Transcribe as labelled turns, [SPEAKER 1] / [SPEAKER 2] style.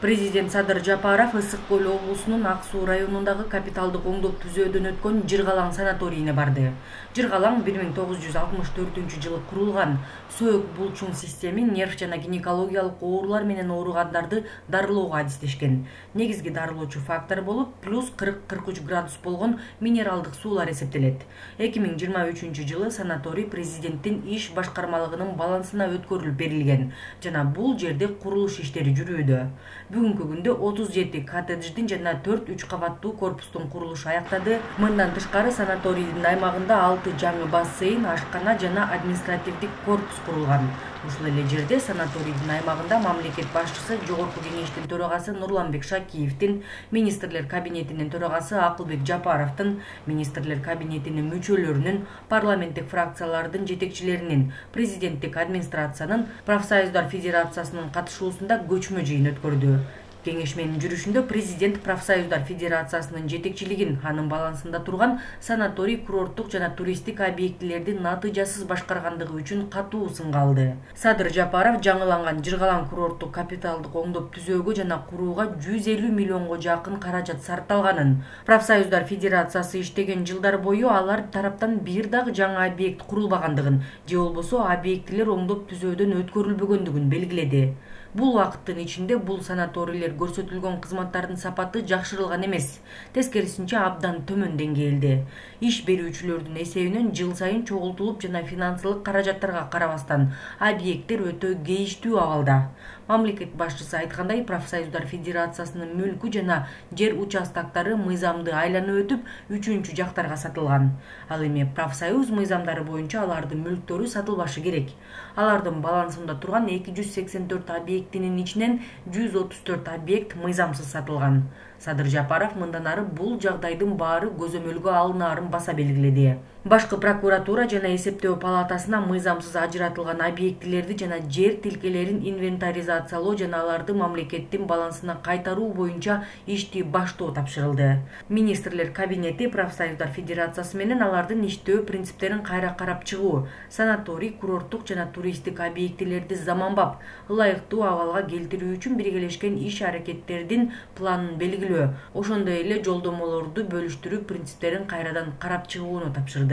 [SPEAKER 1] Президент Садыр Жапаров Ысык Көл облусунун Ак Суу районундагы капиталдык оңдоп түзөөдөн өткөн Жыргалаң санаторийине барды. Жыргалаң 1964-жылы курулган. Сөөк булчуң системи нерв жана гинекологиялык оорулар менен ооругандарды дарылоого адистешкен. Негизги дарылоочу фактор болуп плюс 40-43 градус болгон минералдык суулар эсептелет. 2023-жылы санаторий президенттин иш башкармалыгынын балансына өткөрүлүп берилген жана бул жерде курулуш иштери жүрүүдө. Бүгүнкү күндө 37 коттедждин жана 4 3 кабаттуу корпустун курулушу аяктады. Мындан тышкары санаторийдин аймагында 6 жаңы бассейн, ашкана жана административдик корпус курулган. Ушул эле жерде санаторийдин аймагында мамлекет башчысы Жогорку кеңештин төрагасы Нурланбек Шакиевдин, министрлер кабинетинин төрагасы Акылбек Жапаровдун, министрлер кабинетинин мүчөлөрүнүн, парламенттик фракциялардын жетекчилеринин, президенттик администрациянын, профсоюздар федерациясынын катышуусунда көчмө жыйын өткөрдү. Кеңешменин жүрүшүндө президент профсоюздар федерациясынын жетекчилигин, анын балансында турган санаторий, курорттук жана туристтик объектилерди натыйжасыз башкаргандыгы үчүн катуу сынга алды. Садыр Жапаров жаңыланган Жыргалаң курорттук капиталдык оңдоп түзөөгө жана курууга 150 миллионго жакын каражат сарпталганын, профсоюздар федерациясы иштеген жылдар бою алар тараптан бир дагы жаңы объект курулбагандыгын же болбосо объектилер оңдоп түзөөдөн өткөрүлбөгөндүгүн белгиледи. Бул убакыттын ичинде бул санаторийлер көрсөтүлгөн кызматтардын сапаты жакшырылган эмес, тескерисинче абдан төмөн деңгээлде. Иш берүүчүлөрдүн эсебинен жыл сайын чогултулуп жана финансылык каражаттарга карабастан объекттер өтө кейиштүү абалда. Мамлекет башчысы айткандай, профсоюздар федерациясынын мүлкү жана жер участактары мыйзамды айланып өтүп, үчүнчү жактарга сатылган. Ал эми профсоюз мыйзамдары боюнча алардын мүлктөрү сатылбашы керек. Алардын балансында турган 284 объектинин ичинен 134 объект мыйзамсыз сатылган. Садыр Жапаров мындан ары бул жагдайдын баары көзөмөлгө алынаарын баса белгиледи. Башкы прокуратура жана эсептөө палатасына мыйзамсыз ажыратылган объектилерди жана жер тилкелерин инвентаризациялоо жана аларды мамлекеттин балансына кайтаруу боюнча ишти баштоо тапшырылды. Министрлер кабинети профсоюздар федерациясы менен алардын иштөө принциптерин кайра карап чыгуу, санаторий, курорттук жана туристтик объектилерди заманбап, ылайыктуу абалга келтирүү үчүн биргелешкен иш аракеттердин планын белгилөө, ошондой эле жолдомолорду бөлүштүрүп принциптерин кайрадан карап чыгууну тапшырды.